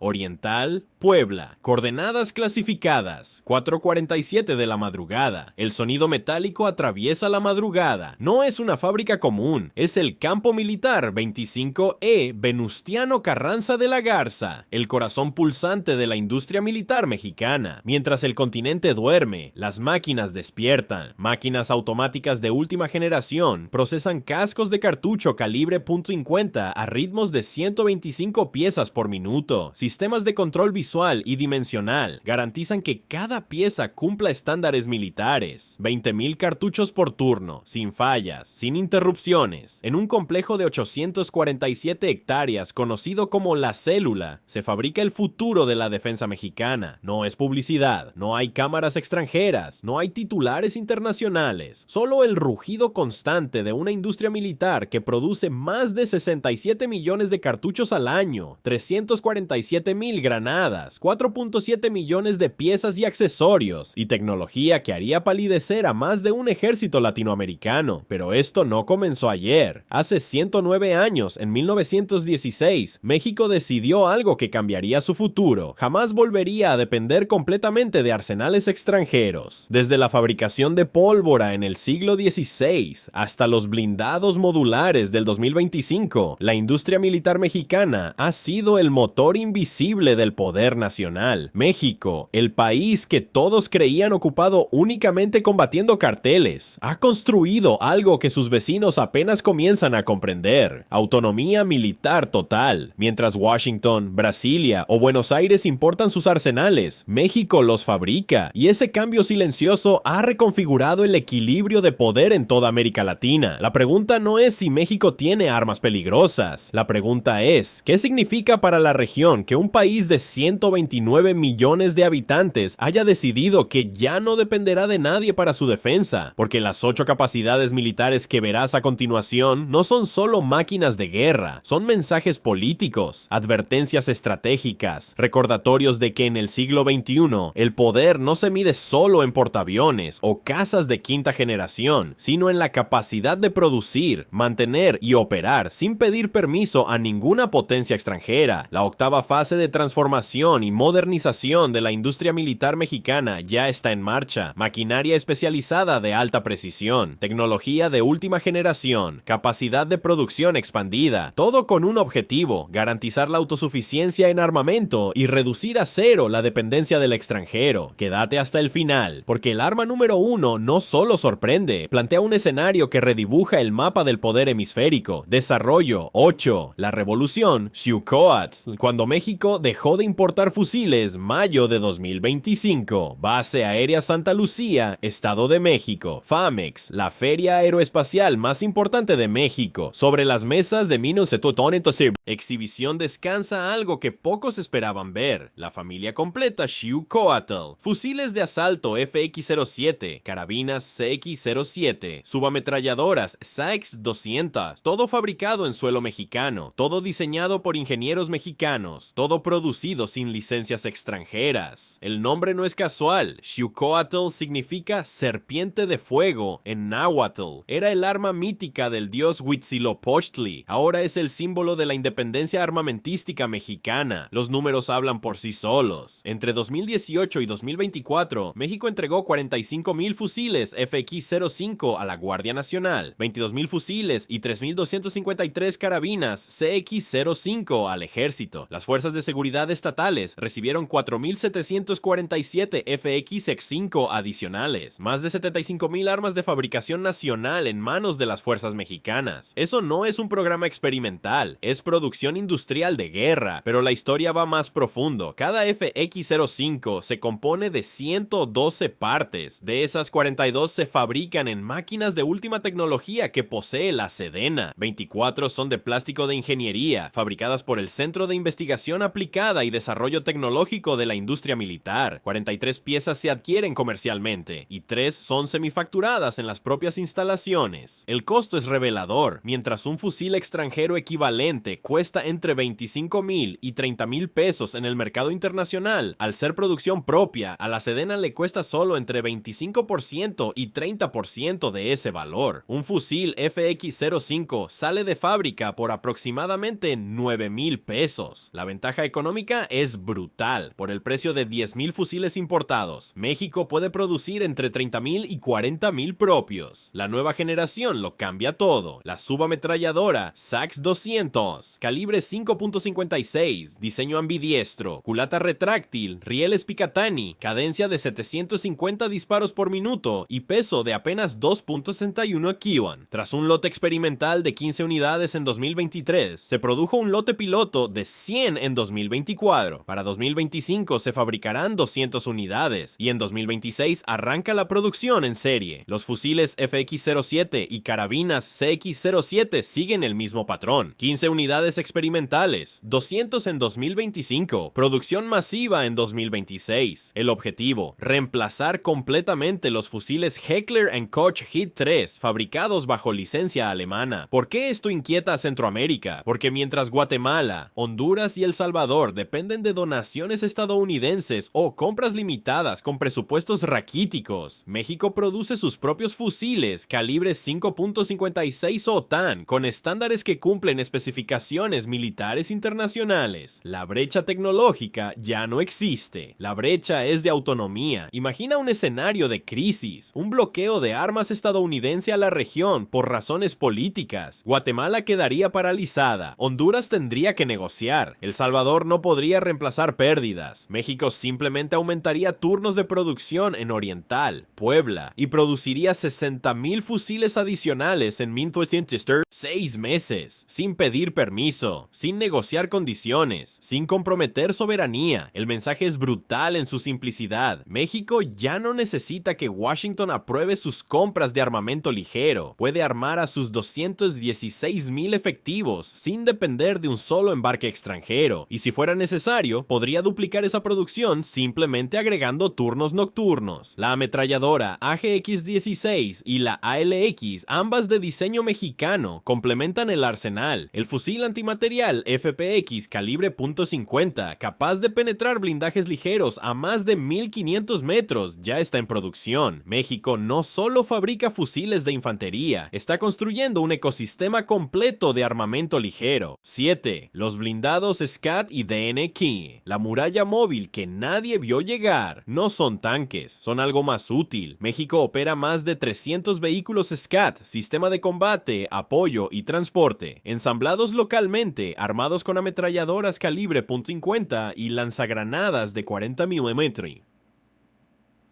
Oriental, Puebla. Coordenadas clasificadas. 4:47 de la madrugada. El sonido metálico atraviesa la madrugada. No es una fábrica común. Es el Campo Militar 25E Venustiano Carranza de la Garza. El corazón pulsante de la industria militar mexicana. Mientras el continente duerme, las máquinas despiertan. Máquinas automáticas de última generación procesan cascos de cartucho calibre .50 a ritmos de 125 piezas por minuto. Sistemas de control visual y dimensional garantizan que cada pieza cumpla estándares militares. 20,000 cartuchos por turno, sin fallas, sin interrupciones. En un complejo de 847 hectáreas conocido como La Célula, se fabrica el futuro de la defensa mexicana. No es publicidad, no hay cámaras extranjeras, no hay titulares internacionales, solo el rugido constante de una industria militar que produce más de 67 millones de cartuchos al año, 347,000 granadas, 4.7 millones de piezas y accesorios, y tecnología que haría palidecer a más de un ejército latinoamericano. Pero esto no comenzó ayer. Hace 109 años, en 1916, México decidió algo que cambiaría su futuro. Jamás volvería a depender completamente de arsenales extranjeros. Desde la fabricación de pólvora en el siglo XVI hasta los blindados modulares del 2025, la industria militar mexicana ha sido el motor invisible del poder nacional. México, el país que todos creían ocupado únicamente combatiendo carteles, ha construido algo que sus vecinos apenas comienzan a comprender: autonomía militar total. Mientras Washington, Brasilia o Buenos Aires importan sus arsenales, México los fabrica, y ese cambio silencioso ha reconfigurado el equilibrio de poder en toda América Latina. La pregunta no es si México tiene armas peligrosas. La pregunta es, ¿qué significa para la región que un país de 129 millones de habitantes haya decidido que ya no dependerá de nadie para su defensa? Porque las 8 capacidades militares que verás a continuación no son solo máquinas de guerra, son mensajes políticos, advertencias estratégicas, recordatorios de que en el siglo XXI el poder no se mide solo en portaaviones o casas de quinta generación, sino en la capacidad de producir, mantener y operar sin pedir permiso a ninguna potencia extranjera. La octava fase de transformación y modernización de la industria militar mexicana ya está en marcha. Maquinaria especializada de alta precisión, tecnología de última generación, capacidad de producción expandida, todo con un objetivo: garantizar la autosuficiencia en armamento y reducir a cero la dependencia del extranjero. Quédate hasta el final, porque el arma número 1 no solo sorprende, plantea un escenario que redibuja el mapa del poder hemisférico. Desarrollo 8. La revolución Xiuhcoatl, cuando México dejó de importar fusiles, mayo de 2025. Base Aérea Santa Lucía, Estado de México. FAMEX, la feria aeroespacial más importante de México. Sobre las mesas de 1912, exhibición descansa algo que pocos esperaban ver: la familia completa Xiuhcoatl. Fusiles de asalto FX-07, carabinas CX-07, subametralladoras SAEX-200, todo fabricado en suelo mexicano, todo diseñado por ingenieros mexicanos, todo producido sin licencias extranjeras. El nombre no es casual. Xiuhcoatl significa serpiente de fuego en náhuatl. Era el arma mítica del dios Huitzilopochtli. Ahora es el símbolo de la independencia armamentística mexicana. Los números hablan por sí solos. Entre 2018 y 2024, México entregó 45,000 fusiles FX-05 a la Guardia Nacional, 22,000 fusiles y 3,253 carabinas CX-05 al Ejército. Las fuerzas de seguridad estatales recibieron 4,747 FX-5 adicionales, más de 75,000 armas de fabricación nacional en manos de las fuerzas mexicanas. Eso no es un programa experimental, es producción industrial de guerra, pero la historia va más profundo. Cada FX-05 se compone de 112 partes. De esas, 42 se fabrican en máquinas de última tecnología que posee la Sedena. 24 son de plástico de ingeniería, fabricadas por el Centro de Investigación Aplicada y Desarrollo Tecnológico de la Industria Militar. 43 piezas se adquieren comercialmente y 3 son semifacturadas en las propias instalaciones. El costo es revelador. Mientras un fusil extranjero equivalente cuesta entre 25,000 y 30,000 pesos en el mercado internacional, al ser producción propia, a la Sedena le cuesta solo entre 25% y 30% de ese valor. Un fusil FX-05 sale de fábrica por aproximadamente 9,000 pesos. La ventaja económica es es brutal. Por el precio de 10,000 fusiles importados, México puede producir entre 30,000 y 40,000 propios. La nueva generación lo cambia todo. La subametralladora SAX 200, calibre 5.56, diseño ambidiestro, culata retráctil, rieles Picatinny, cadencia de 750 disparos por minuto y peso de apenas 2.61 kg. Tras un lote experimental de 15 unidades en 2023, se produjo un lote piloto de 100 en 2024. Para 2025 se fabricarán 200 unidades y en 2026 arranca la producción en serie. Los fusiles FX-07 y carabinas CX-07 siguen el mismo patrón. 15 unidades experimentales, 200 en 2025, producción masiva en 2026. El objetivo, reemplazar completamente los fusiles Heckler & Koch Hit 3 fabricados bajo licencia alemana. ¿Por qué esto inquieta a Centroamérica? Porque mientras Guatemala, Honduras y El Salvador dependen de donaciones estadounidenses o compras limitadas con presupuestos raquíticos, México produce sus propios fusiles calibre 5.56 OTAN con estándares que cumplen especificaciones militares internacionales. La brecha tecnológica ya no existe. La brecha es de autonomía. Imagina un escenario de crisis, un bloqueo de armas estadounidense a la región por razones políticas. Guatemala quedaría paralizada. Honduras tendría que negociar. El Salvador no podría reemplazar pérdidas. México simplemente aumentaría turnos de producción en Oriental, Puebla, y produciría 60,000 fusiles adicionales en Winchester 6 meses, sin pedir permiso, sin negociar condiciones, sin comprometer soberanía. El mensaje es brutal en su simplicidad. México ya no necesita que Washington apruebe sus compras de armamento ligero. Puede armar a sus 216,000 efectivos sin depender de un solo embarque extranjero, y si fuera necesario, podría duplicar esa producción simplemente agregando turnos nocturnos. La ametralladora AGX-16 y la ALX, ambas de diseño mexicano, complementan el arsenal. El fusil antimaterial FPX calibre .50, capaz de penetrar blindajes ligeros a más de 1500 metros, ya está en producción. México no solo fabrica fusiles de infantería, está construyendo un ecosistema completo de armamento ligero. 7. Los blindados SCAT y DNK. La muralla móvil que nadie vio llegar. No son tanques, son algo más útil. México opera más de 300 vehículos SCAT, sistema de combate, apoyo y transporte, ensamblados localmente, armados con ametralladoras calibre .50 y lanzagranadas de 40 mm.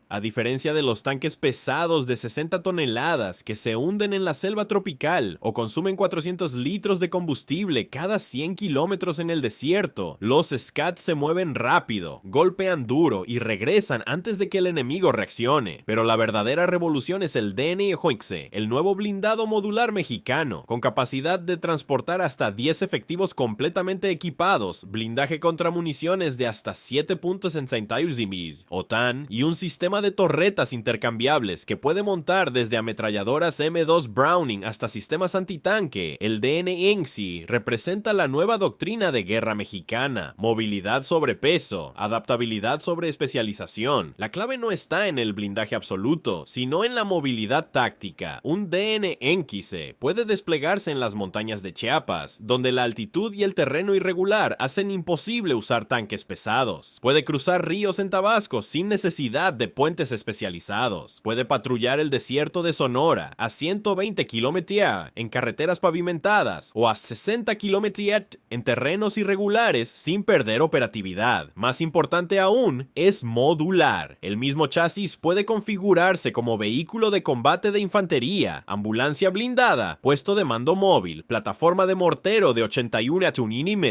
A diferencia de los tanques pesados de 60 toneladas que se hunden en la selva tropical o consumen 400 litros de combustible cada 100 kilómetros en el desierto, los SCAT se mueven rápido, golpean duro y regresan antes de que el enemigo reaccione. Pero la verdadera revolución es el DNH, el nuevo blindado modular mexicano, con capacidad de transportar hasta 10 efectivos completamente equipados, blindaje contra municiones de hasta 7.62 OTAN y un sistema de torretas intercambiables que puede montar desde ametralladoras M2 Browning hasta sistemas antitanque. El DNH representa la nueva doctrina de guerra mexicana: movilidad sobre peso, adaptabilidad sobre especialización. La clave no está en el blindaje absoluto, sino en la movilidad táctica. Un DNH puede desplegarse en las montañas de Chiapas, donde la altitud y el terreno irregular hacen imposible usar tanques pesados. Puede cruzar ríos en Tabasco sin necesidad de puentes especializados. Puede patrullar el desierto de Sonora a 120 km/h en carreteras pavimentadas o a 60 km/h en terrenos irregulares sin perder operatividad. Más importante aún, es modular. El mismo chasis puede configurarse como vehículo de combate de infantería, ambulancia blindada, puesto de mando móvil, plataforma de mortero de 81 mm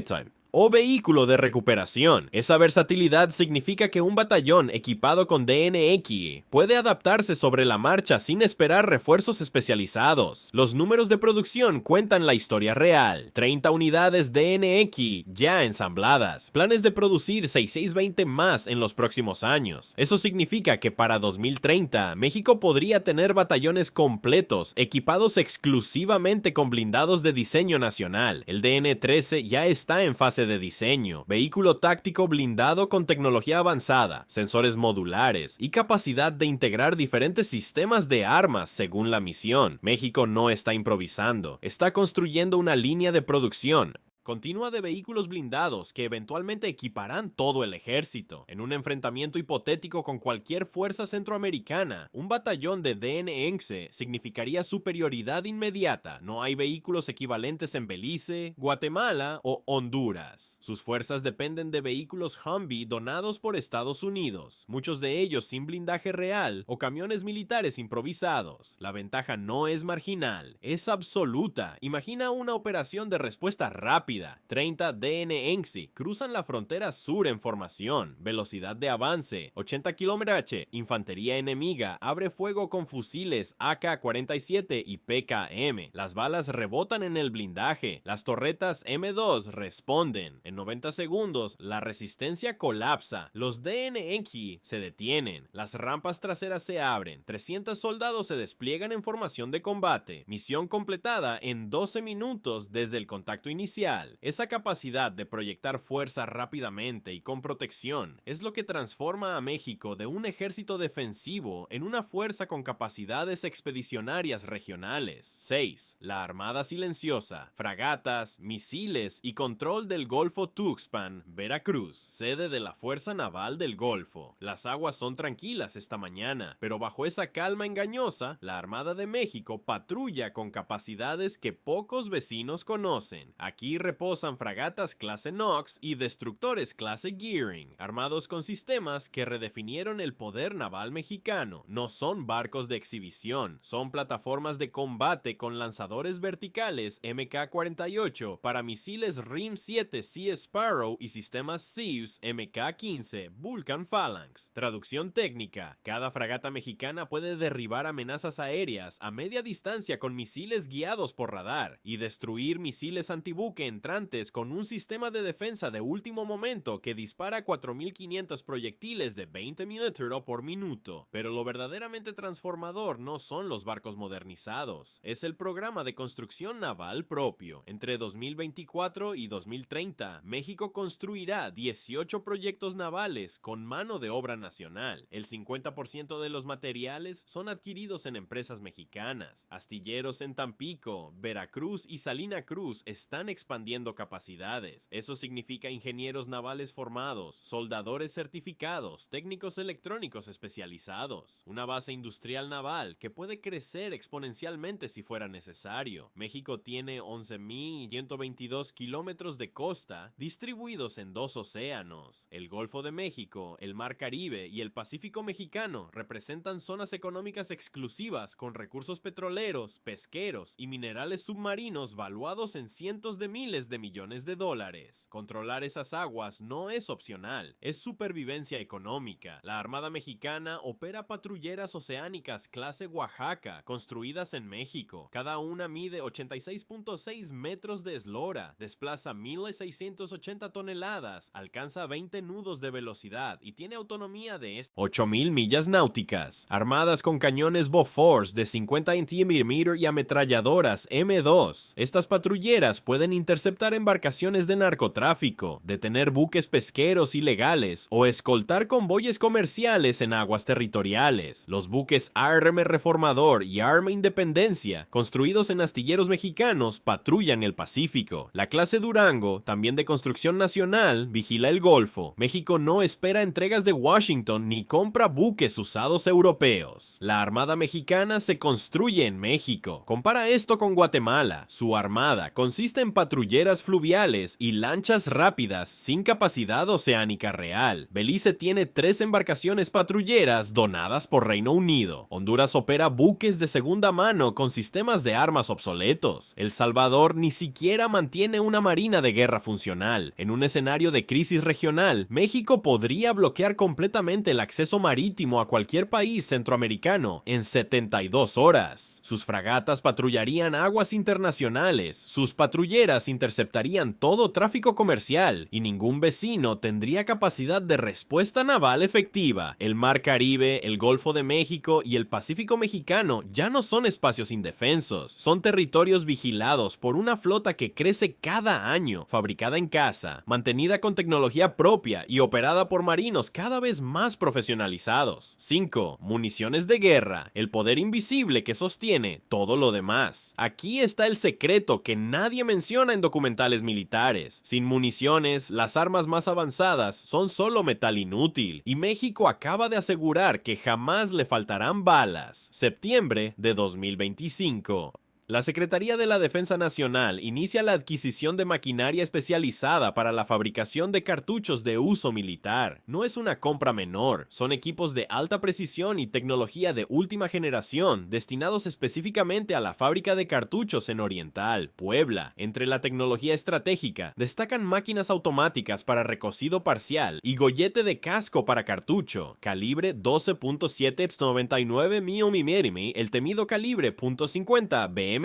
o vehículo de recuperación. Esa versatilidad significa que un batallón equipado con DNX puede adaptarse sobre la marcha sin esperar refuerzos especializados. Los números de producción cuentan la historia real: 30 unidades DNX ya ensambladas, planes de producir 6620 más en los próximos años. Eso significa que para 2030 México podría tener batallones completos equipados exclusivamente con blindados de diseño nacional. El DN-13 ya está en fase de diseño, vehículo táctico blindado con tecnología avanzada, sensores modulares y capacidad de integrar diferentes sistemas de armas según la misión. México no está improvisando, está construyendo una línea de producción. continua de vehículos blindados que eventualmente equiparán todo el ejército. En un enfrentamiento hipotético con cualquier fuerza centroamericana, un batallón de DNENCE significaría superioridad inmediata. No hay vehículos equivalentes en Belice, Guatemala o Honduras. Sus fuerzas dependen de vehículos Humvee donados por Estados Unidos, muchos de ellos sin blindaje real o camiones militares improvisados. La ventaja no es marginal, es absoluta. Imagina una operación de respuesta rápida. 30 DNENCE cruzan la frontera sur en formación, velocidad de avance 80 km/h, infantería enemiga abre fuego con fusiles AK-47 y PKM. Las balas rebotan en el blindaje, las torretas M2 responden. En 90 segundos, la resistencia colapsa, los DNENCE se detienen, las rampas traseras se abren, 300 soldados se despliegan en formación de combate. Misión completada en 12 minutos desde el contacto inicial. Esa capacidad de proyectar fuerza rápidamente y con protección es lo que transforma a México de un ejército defensivo en una fuerza con capacidades expedicionarias regionales. 6. La Armada Silenciosa, fragatas, misiles y control del Golfo Tuxpan, Veracruz, sede de la Fuerza Naval del Golfo. Las aguas son tranquilas esta mañana, pero bajo esa calma engañosa, la Armada de México patrulla con capacidades que pocos vecinos conocen. Aquí reposan fragatas clase Knox y destructores clase Gearing, armados con sistemas que redefinieron el poder naval mexicano. No son barcos de exhibición, son plataformas de combate con lanzadores verticales MK-48 para misiles RIM-7 Sea Sparrow y sistemas Zeus MK-15 Vulcan Phalanx. Traducción técnica: cada fragata mexicana puede derribar amenazas aéreas a media distancia con misiles guiados por radar y destruir misiles antibuque entrantes con un sistema de defensa de último momento que dispara 4500 proyectiles de 20 mm por minuto. Pero lo verdaderamente transformador no son los barcos modernizados, es el programa de construcción naval propio. Entre 2024 y 2030, México construirá 18 proyectos navales con mano de obra nacional. El 50% de los materiales son adquiridos en empresas mexicanas. Astilleros en Tampico, Veracruz y Salina Cruz están expandiendo capacidades. Eso significa ingenieros navales formados, soldadores certificados, técnicos electrónicos especializados. Una base industrial naval que puede crecer exponencialmente si fuera necesario. México tiene 11.122 kilómetros de costa distribuidos en 2 océanos. El Golfo de México, el Mar Caribe y el Pacífico mexicano representan zonas económicas exclusivas con recursos petroleros, pesqueros y minerales submarinos valuados en cientos de miles de millones de dólares. Controlar esas aguas no es opcional, es supervivencia económica. La Armada Mexicana opera patrulleras oceánicas clase Oaxaca, construidas en México. Cada una mide 86.6 metros de eslora, desplaza 1.680 toneladas, alcanza 20 nudos de velocidad y tiene autonomía de 8.000 millas náuticas. Armadas con cañones Bofors de 50 mm y ametralladoras M2. Estas patrulleras pueden interceptar embarcaciones de narcotráfico, detener buques pesqueros ilegales o escoltar convoyes comerciales en aguas territoriales. Los buques ARM Reformador y ARM Independencia, construidos en astilleros mexicanos, patrullan el Pacífico. La clase Durango, también de construcción nacional, vigila el Golfo. México no espera entregas de Washington ni compra buques usados europeos. La Armada Mexicana se construye en México. Compara esto con Guatemala. Su armada consiste en patrulleras fluviales y lanchas rápidas sin capacidad oceánica real. Belice tiene 3 embarcaciones patrulleras donadas por Reino Unido. Honduras opera buques de segunda mano con sistemas de armas obsoletos. El Salvador ni siquiera mantiene una marina de guerra funcional. En un escenario de crisis regional, México podría bloquear completamente el acceso marítimo a cualquier país centroamericano en 72 horas. Sus fragatas patrullarían aguas internacionales, sus patrulleras interceptarían todo tráfico comercial y ningún vecino tendría capacidad de respuesta naval efectiva. El Mar Caribe, el Golfo de México y el Pacífico mexicano ya no son espacios indefensos, son territorios vigilados por una flota que crece cada año, fabricada en casa, mantenida con tecnología propia y operada por marinos cada vez más profesionalizados. 5. Municiones de guerra, el poder invisible que sostiene todo lo demás. Aquí está el secreto que nadie menciona en documentales documentales militares. Sin municiones, las armas más avanzadas son solo metal inútil, y México acaba de asegurar que jamás le faltarán balas. Septiembre de 2025. La Secretaría de la Defensa Nacional inicia la adquisición de maquinaria especializada para la fabricación de cartuchos de uso militar. No es una compra menor, son equipos de alta precisión y tecnología de última generación, destinados específicamente a la fábrica de cartuchos en Oriental, Puebla. Entre la tecnología estratégica, destacan máquinas automáticas para recocido parcial y gollete de casco para cartucho, calibre 12.799 mm, el temido calibre .50 BMG.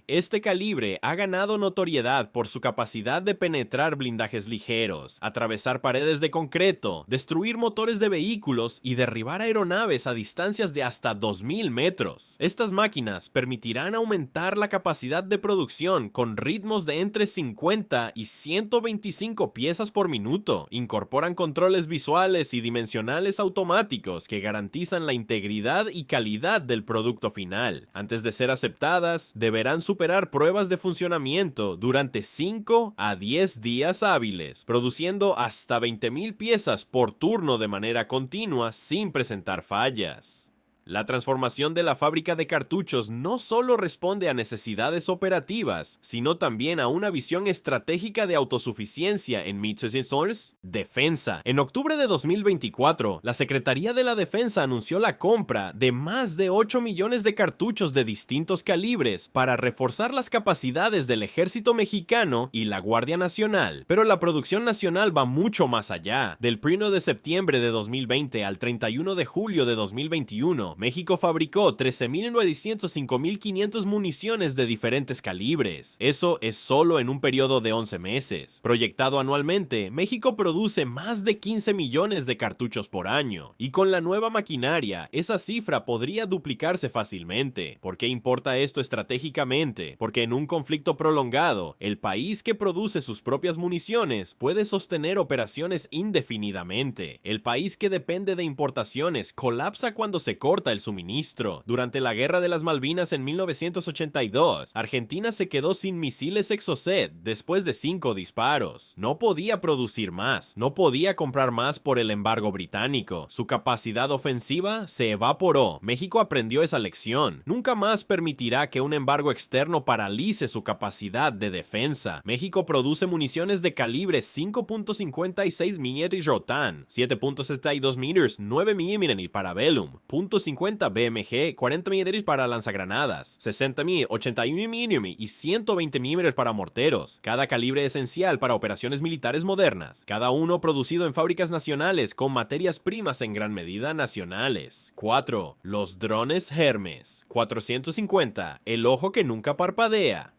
Este calibre ha ganado notoriedad por su capacidad de penetrar blindajes ligeros, atravesar paredes de concreto, destruir motores de vehículos y derribar aeronaves a distancias de hasta 2000 metros. Estas máquinas permitirán aumentar la capacidad de producción con ritmos de entre 50 y 125 piezas por minuto. Incorporan controles visuales y dimensionales automáticos que garantizan la integridad y calidad del producto final. Antes de ser aceptadas, deberán superar pruebas de funcionamiento durante 5 a 10 días hábiles, produciendo hasta 20,000 piezas por turno de manera continua sin presentar fallas. La transformación de la fábrica de cartuchos no solo responde a necesidades operativas, sino también a una visión estratégica de autosuficiencia en Source defensa. En octubre de 2024, la Secretaría de la Defensa anunció la compra de más de 8 millones de cartuchos de distintos calibres para reforzar las capacidades del Ejército Mexicano y la Guardia Nacional. Pero la producción nacional va mucho más allá. Del 1 de septiembre de 2020 al 31 de julio de 2021, México fabricó 13,900 y 5,500 municiones de diferentes calibres. Eso es solo en un periodo de 11 meses. Proyectado anualmente, México produce más de 15 millones de cartuchos por año. Y con la nueva maquinaria, esa cifra podría duplicarse fácilmente. ¿Por qué importa esto estratégicamente? Porque en un conflicto prolongado, el país que produce sus propias municiones puede sostener operaciones indefinidamente. El país que depende de importaciones colapsa cuando se corta el suministro. Durante la Guerra de las Malvinas en 1982, Argentina se quedó sin misiles Exocet después de 5 disparos. No podía producir más, no podía comprar más por el embargo británico. Su capacidad ofensiva se evaporó. México aprendió esa lección. Nunca más permitirá que un embargo externo paralice su capacidad de defensa. México produce municiones de calibre 5.56 mm Rotan, 7.62 mm 9 mm Parabellum, .50 BMG, 40 mm para lanzagranadas, 60 mm, 81 mm y 120 mm para morteros. Cada calibre esencial para operaciones militares modernas, cada uno producido en fábricas nacionales con materias primas en gran medida nacionales. 4. Los drones Hermes. 450. El ojo que nunca parpadea.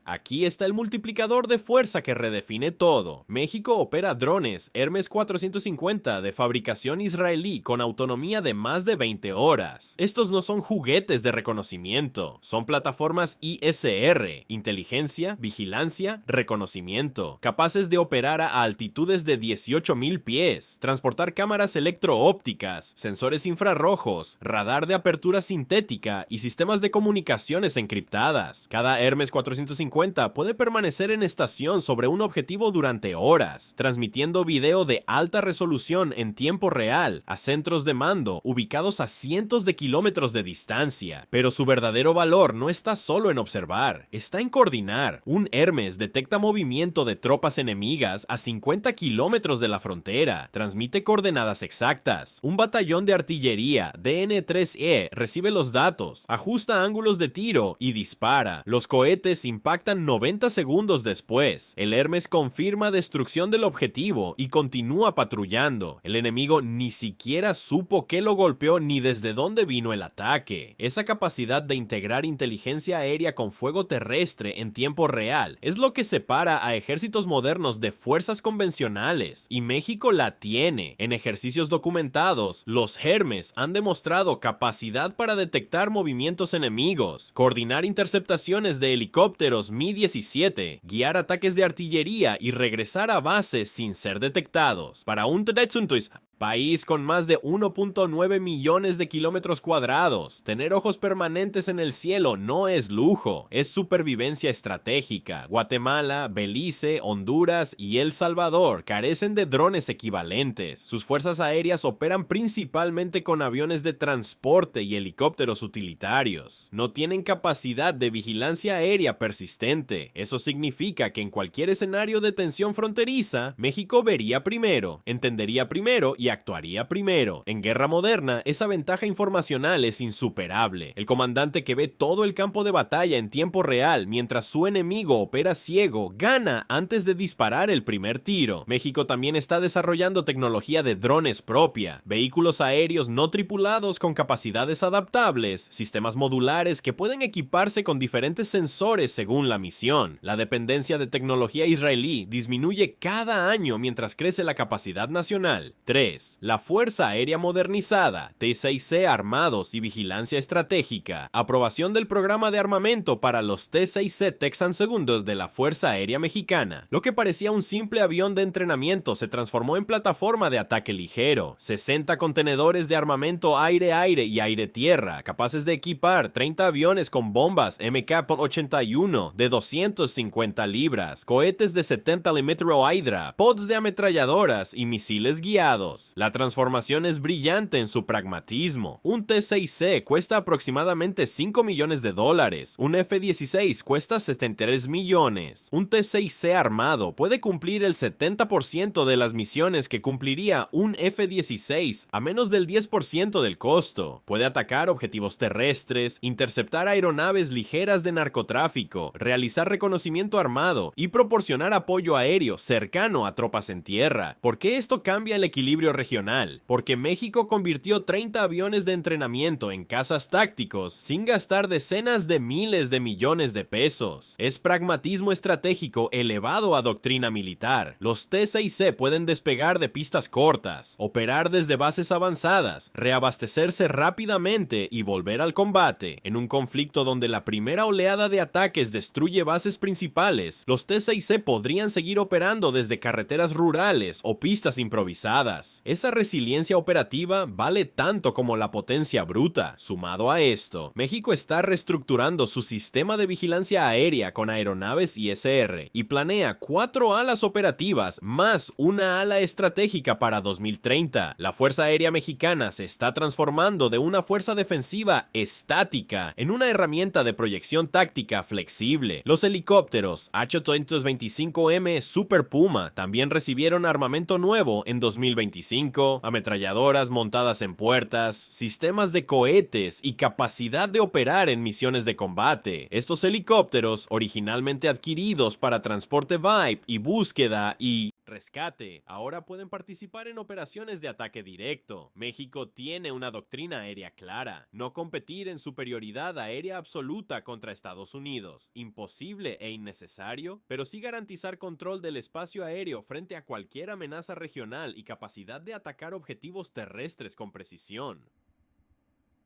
Aquí está el multiplicador de fuerza que redefine todo. México opera drones Hermes 450 de fabricación israelí con autonomía de más de 20 horas. Estos no son juguetes de reconocimiento, son plataformas ISR, inteligencia, vigilancia, reconocimiento, capaces de operar a altitudes de 18,000 pies, transportar cámaras electro-ópticas, sensores infrarrojos, radar de apertura sintética y sistemas de comunicaciones encriptadas. Cada Hermes 450 puede permanecer en estación sobre un objetivo durante horas, transmitiendo video de alta resolución en tiempo real a centros de mando ubicados a cientos de kilómetros de distancia. Pero su verdadero valor no está solo en observar, está en coordinar. Un Hermes detecta movimiento de tropas enemigas a 50 kilómetros de la frontera, transmite coordenadas exactas. Un batallón de artillería DN3E recibe los datos, ajusta ángulos de tiro y dispara. Los cohetes impactan 90 segundos después. El Hermes confirma destrucción del objetivo y continúa patrullando. El enemigo ni siquiera supo qué lo golpeó ni desde dónde vino el ataque. Esa capacidad de integrar inteligencia aérea con fuego terrestre en tiempo real es lo que separa a ejércitos modernos de fuerzas convencionales, y México la tiene. En ejercicios documentados, los Hermes han demostrado capacidad para detectar movimientos enemigos, coordinar interceptaciones de helicópteros Mi-17, guiar ataques de artillería y regresar a base sin ser detectados. Para un Tedetsuntuis País con más de 1.9 millones de kilómetros cuadrados. Tener ojos permanentes en el cielo no es lujo, es supervivencia estratégica. Guatemala, Belice, Honduras y El Salvador carecen de drones equivalentes. Sus fuerzas aéreas operan principalmente con aviones de transporte y helicópteros utilitarios. No tienen capacidad de vigilancia aérea persistente. Eso significa que en cualquier escenario de tensión fronteriza, México vería primero, entendería primero y actuaría primero. En guerra moderna, esa ventaja informacional es insuperable. El comandante que ve todo el campo de batalla en tiempo real mientras su enemigo opera ciego, gana antes de disparar el primer tiro. México también está desarrollando tecnología de drones propia, vehículos aéreos no tripulados con capacidades adaptables, sistemas modulares que pueden equiparse con diferentes sensores según la misión. La dependencia de tecnología israelí disminuye cada año mientras crece la capacidad nacional. 3. La Fuerza Aérea Modernizada, T-6C armados y vigilancia estratégica. Aprobación del programa de armamento para los T-6C Texan segundos de la Fuerza Aérea Mexicana. Lo que parecía un simple avión de entrenamiento se transformó en plataforma de ataque ligero. 60 contenedores de armamento aire-aire y aire-tierra, capaces de equipar 30 aviones con bombas MK-81 de 250 libras, cohetes de 70 mm Hydra, pods de ametralladoras y misiles guiados. La transformación es brillante en su pragmatismo. Un T-6C cuesta aproximadamente $5 millones. Un F-16 cuesta 73 millones. Un T-6C armado puede cumplir el 70% de las misiones que cumpliría un F-16 a menos del 10% del costo. Puede atacar objetivos terrestres, interceptar aeronaves ligeras de narcotráfico, realizar reconocimiento armado y proporcionar apoyo aéreo cercano a tropas en tierra. ¿Por qué esto cambia el equilibrio regional? Porque México convirtió 30 aviones de entrenamiento en cazas tácticos sin gastar decenas de miles de millones de pesos. Es pragmatismo estratégico elevado a doctrina militar. Los T-6C pueden despegar de pistas cortas, operar desde bases avanzadas, reabastecerse rápidamente y volver al combate. En un conflicto donde la primera oleada de ataques destruye bases principales, los T-6C podrían seguir operando desde carreteras rurales o pistas improvisadas. Esa resiliencia operativa vale tanto como la potencia bruta. Sumado a esto, México está reestructurando su sistema de vigilancia aérea con aeronaves ISR y planea 4 alas operativas más una ala estratégica para 2030. La Fuerza Aérea Mexicana se está transformando de una fuerza defensiva estática en una herramienta de proyección táctica flexible. Los helicópteros H-225M Super Puma también recibieron armamento nuevo en 2025, ametralladoras montadas en puertas, sistemas de cohetes y capacidad de operar en misiones de combate. Estos helicópteros, originalmente adquiridos para transporte VIP y búsqueda y rescate, ahora pueden participar en operaciones de ataque directo. México tiene una doctrina aérea clara: no competir en superioridad aérea absoluta contra Estados Unidos, imposible e innecesario, pero sí garantizar control del espacio aéreo frente a cualquier amenaza regional y capacidad de atacar objetivos terrestres con precisión.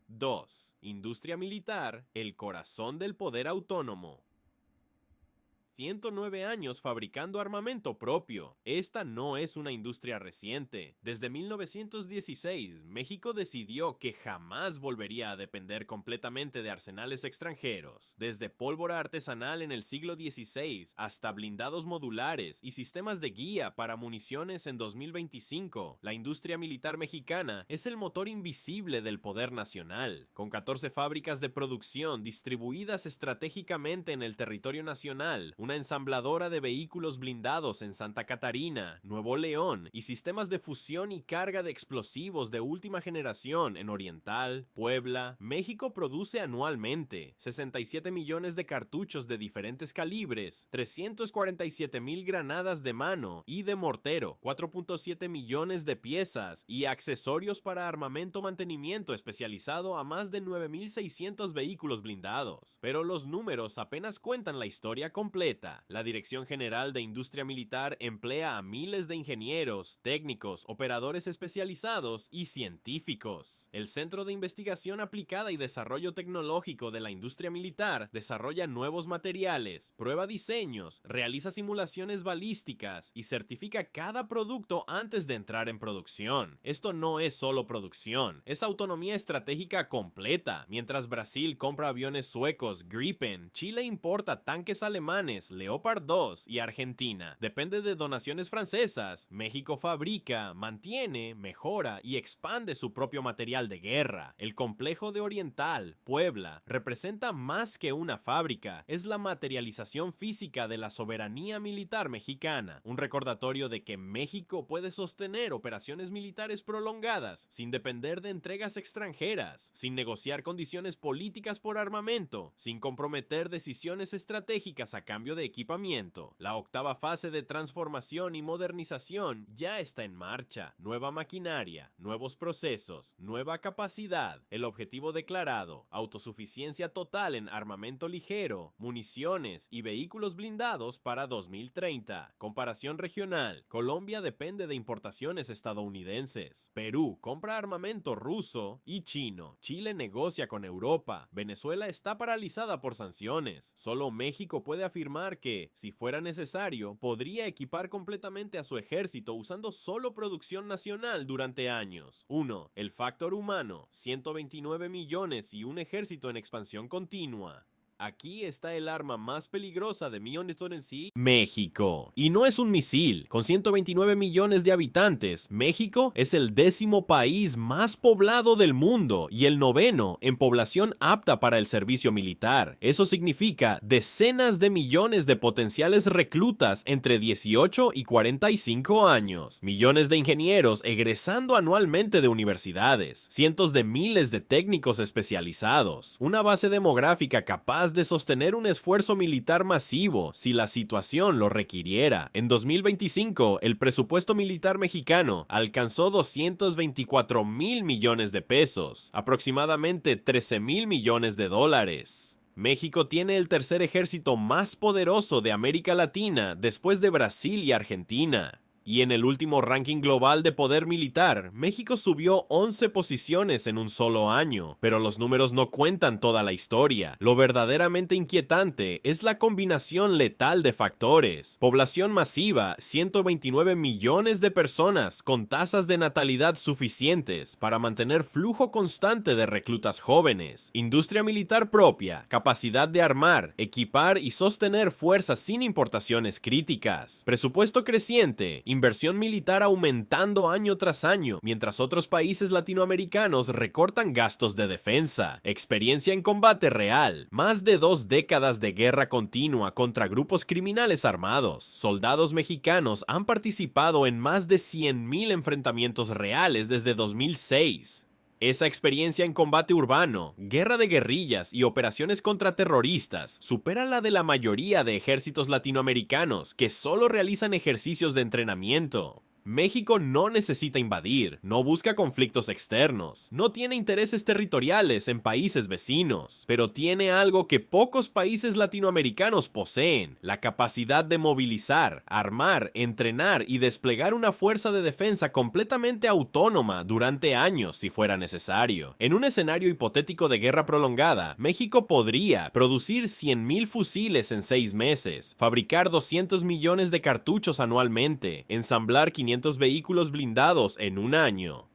2. Industria militar, el corazón del poder autónomo. 109 años fabricando armamento propio. Esta no es una industria reciente. Desde 1916, México decidió que jamás volvería a depender completamente de arsenales extranjeros. Desde pólvora artesanal en el siglo XVI hasta blindados modulares y sistemas de guía para municiones en 2025, la industria militar mexicana es el motor invisible del poder nacional. Con 14 fábricas de producción distribuidas estratégicamente en el territorio nacional, una ensambladora de vehículos blindados en Santa Catarina, Nuevo León y sistemas de fusión y carga de explosivos de última generación en Oriental, Puebla, México produce anualmente 67 millones de cartuchos de diferentes calibres, 347,000 granadas de mano y de mortero, 4.7 millones de piezas y accesorios para armamento mantenimiento especializado a más de 9,600 vehículos blindados. Pero los números apenas cuentan la historia completa. completa. La Dirección General de Industria Militar emplea a miles de ingenieros, técnicos, operadores especializados y científicos. El Centro de Investigación Aplicada y Desarrollo Tecnológico de la Industria Militar desarrolla nuevos materiales, prueba diseños, realiza simulaciones balísticas y certifica cada producto antes de entrar en producción. Esto no es solo producción, es autonomía estratégica completa. Mientras Brasil compra aviones suecos Gripen, Chile importa tanques alemanes Leopard 2 y Argentina depende de donaciones francesas. México fabrica, mantiene, mejora y expande su propio material de guerra. El complejo de Oriental, Puebla, representa más que una fábrica, es la materialización física de la soberanía militar mexicana, un recordatorio de que México puede sostener operaciones militares prolongadas sin depender de entregas extranjeras, sin negociar condiciones políticas por armamento, sin comprometer decisiones estratégicas a cambio de equipamiento. La octava fase de transformación y modernización ya está en marcha. Nueva maquinaria, nuevos procesos, nueva capacidad. El objetivo declarado: autosuficiencia total en armamento ligero, municiones y vehículos blindados para 2030. Comparación regional: Colombia depende de importaciones estadounidenses. Perú compra armamento ruso y chino. Chile negocia con Europa. Venezuela está paralizada por sanciones. Solo México puede afirmar que, si fuera necesario, podría equipar completamente a su ejército usando solo producción nacional durante años. 1. El factor humano: 129 millones y un ejército en expansión continua. Aquí está el arma más peligrosa de sí, México. Y no es un misil. Con 129 millones de habitantes, México es el 10º país más poblado del mundo y el 9º en población apta para el servicio militar. Eso significa decenas de millones de potenciales reclutas entre 18 y 45 años. Millones de ingenieros egresando anualmente de universidades. Cientos de miles de técnicos especializados. Una base demográfica capaz de sostener un esfuerzo militar masivo si la situación lo requiriera. En 2025, el presupuesto militar mexicano alcanzó 224 mil millones de pesos, aproximadamente 13 mil millones de dólares. México tiene el tercer ejército más poderoso de América Latina después de Brasil y Argentina. Y en el último ranking global de poder militar, México subió 11 posiciones en un solo año, pero los números no cuentan toda la historia. Lo verdaderamente inquietante es la combinación letal de factores. Población masiva: 129 millones de personas con tasas de natalidad suficientes para mantener flujo constante de reclutas jóvenes. Industria militar propia: capacidad de armar, equipar y sostener fuerzas sin importaciones críticas. Presupuesto creciente: inversión militar aumentando año tras año, mientras otros países latinoamericanos recortan gastos de defensa. Experiencia en combate real: más de 2 décadas de guerra continua contra grupos criminales armados. Soldados mexicanos han participado en más de 100,000 enfrentamientos reales desde 2006. Esa experiencia en combate urbano, guerra de guerrillas y operaciones contra terroristas supera la de la mayoría de ejércitos latinoamericanos que solo realizan ejercicios de entrenamiento. México no necesita invadir, no busca conflictos externos, no tiene intereses territoriales en países vecinos, pero tiene algo que pocos países latinoamericanos poseen: la capacidad de movilizar, armar, entrenar y desplegar una fuerza de defensa completamente autónoma durante años si fuera necesario. En un escenario hipotético de guerra prolongada, México podría producir 100,000 fusiles en 6 meses, fabricar 200 millones de cartuchos anualmente, ensamblar 500 vehículos blindados en un año,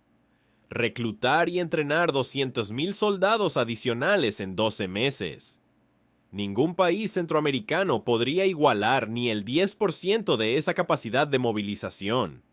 reclutar y entrenar 200,000 soldados adicionales en 12 meses. Ningún país centroamericano podría igualar ni el 10% de esa capacidad de movilización.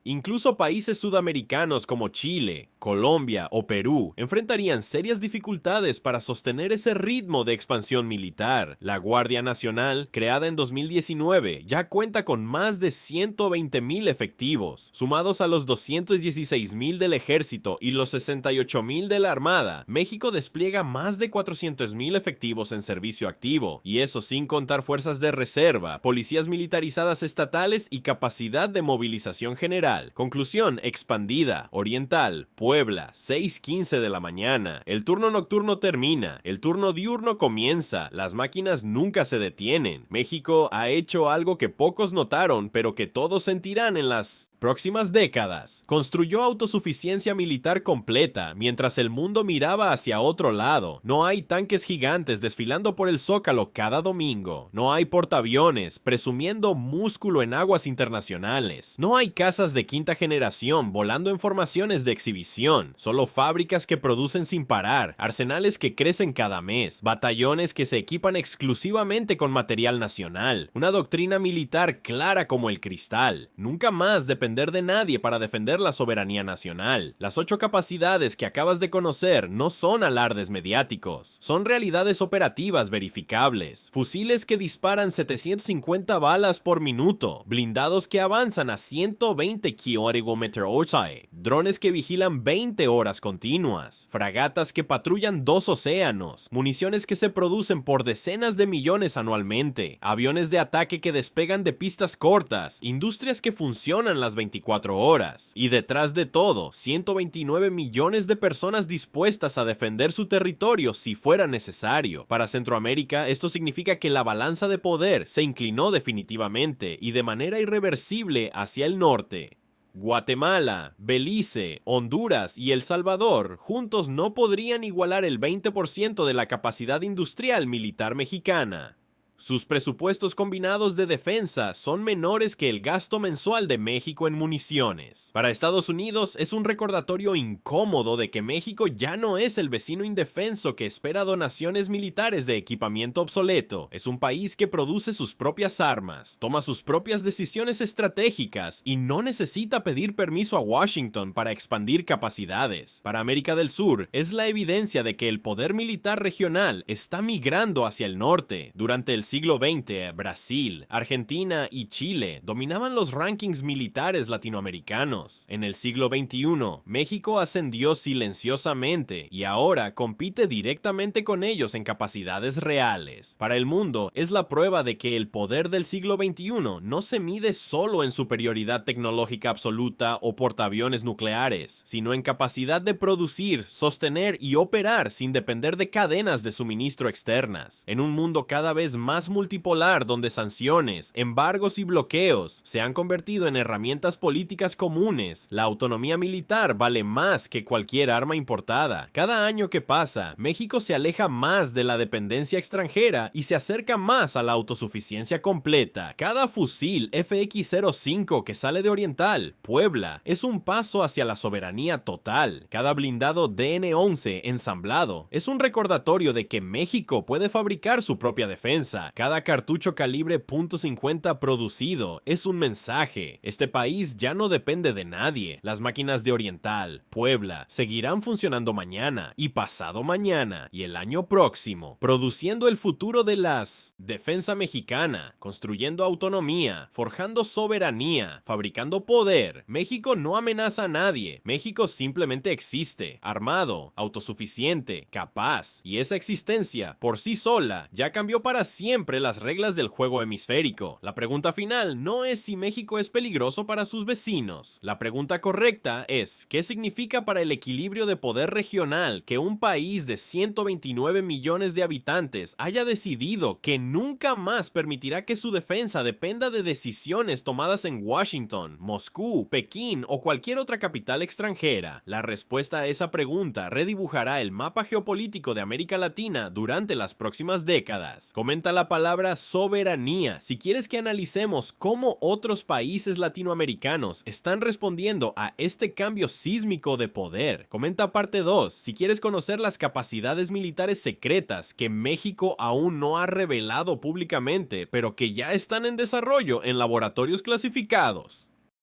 Incluso países sudamericanos como Chile, Colombia o Perú enfrentarían serias dificultades para sostener ese ritmo de expansión militar. La Guardia Nacional, creada en 2019, ya cuenta con más de 120,000 efectivos. Sumados a los 216,000 del Ejército y los 68,000 de la Armada, México despliega más de 400,000 efectivos en servicio activo, y eso sin contar fuerzas de reserva, policías militarizadas estatales y capacidad de movilización general. Oriental. Conclusión expandida. Oriental, Puebla, 6:15 de la mañana. El turno nocturno termina. El turno diurno comienza. Las máquinas nunca se detienen. México ha hecho algo que pocos notaron, pero que todos sentirán en las próximas décadas. Construyó autosuficiencia militar completa mientras el mundo miraba hacia otro lado. No hay tanques gigantes desfilando por el Zócalo cada domingo. No hay portaaviones presumiendo músculo en aguas internacionales. No hay casas de quinta generación volando en formaciones de exhibición. Solo fábricas que producen sin parar, arsenales que crecen cada mes, batallones que se equipan exclusivamente con material nacional. Una doctrina militar clara como el cristal. Nunca más depender de nadie para defender la soberanía nacional. Las 8 capacidades que acabas de conocer no son alardes mediáticos, son realidades operativas verificables. Fusiles que disparan 750 balas por minuto, blindados que avanzan a 120 km/h, drones que vigilan 20 horas continuas, fragatas que patrullan 2 océanos, municiones que se producen por decenas de millones anualmente, aviones de ataque que despegan de pistas cortas, industrias que funcionan las 24 horas, y detrás de todo, 129 millones de personas dispuestas a defender su territorio si fuera necesario. Para Centroamérica, esto significa que la balanza de poder se inclinó definitivamente y de manera irreversible hacia el norte. Guatemala, Belice, Honduras y El Salvador juntos no podrían igualar el 20% de la capacidad industrial militar mexicana. Sus presupuestos combinados de defensa son menores que el gasto mensual de México en municiones. Para Estados Unidos es un recordatorio incómodo de que México ya no es el vecino indefenso que espera donaciones militares de equipamiento obsoleto. Es un país que produce sus propias armas, toma sus propias decisiones estratégicas y no necesita pedir permiso a Washington para expandir capacidades. Para América del Sur es la evidencia de que el poder militar regional está migrando hacia el norte. Durante el siglo XX, Brasil, Argentina y Chile dominaban los rankings militares latinoamericanos. En el siglo XXI, México ascendió silenciosamente y ahora compite directamente con ellos en capacidades reales. Para el mundo, es la prueba de que el poder del siglo XXI no se mide solo en superioridad tecnológica absoluta o portaaviones nucleares, sino en capacidad de producir, sostener y operar sin depender de cadenas de suministro externas. En un mundo cada vez más multipolar donde sanciones, embargos y bloqueos se han convertido en herramientas políticas comunes, la autonomía militar vale más que cualquier arma importada. Cada año que pasa, México se aleja más de la dependencia extranjera y se acerca más a la autosuficiencia completa. Cada fusil FX-05 que sale de Oriental, Puebla, es un paso hacia la soberanía total. Cada blindado DN-11 ensamblado es un recordatorio de que México puede fabricar su propia defensa. Cada cartucho calibre .50 producido es un mensaje. Este país ya no depende de nadie. Las máquinas de Oriental, Puebla, seguirán funcionando mañana y pasado mañana y el año próximo, produciendo el futuro de las defensa mexicana, construyendo autonomía, forjando soberanía, fabricando poder. México no amenaza a nadie. México simplemente existe, armado, autosuficiente, capaz, y esa existencia por sí sola ya cambió para siempre las reglas del juego hemisférico. La pregunta final no es si México es peligroso para sus vecinos. La pregunta correcta es ¿qué significa para el equilibrio de poder regional que un país de 129 millones de habitantes haya decidido que nunca más permitirá que su defensa dependa de decisiones tomadas en Washington, Moscú, Pekín o cualquier otra capital extranjera? La respuesta a esa pregunta redibujará el mapa geopolítico de América Latina durante las próximas décadas. Comenta la palabra soberanía si quieres que analicemos cómo otros países latinoamericanos están respondiendo a este cambio sísmico de poder. Comenta parte 2 si quieres conocer las capacidades militares secretas que México aún no ha revelado públicamente, pero que ya están en desarrollo en laboratorios clasificados.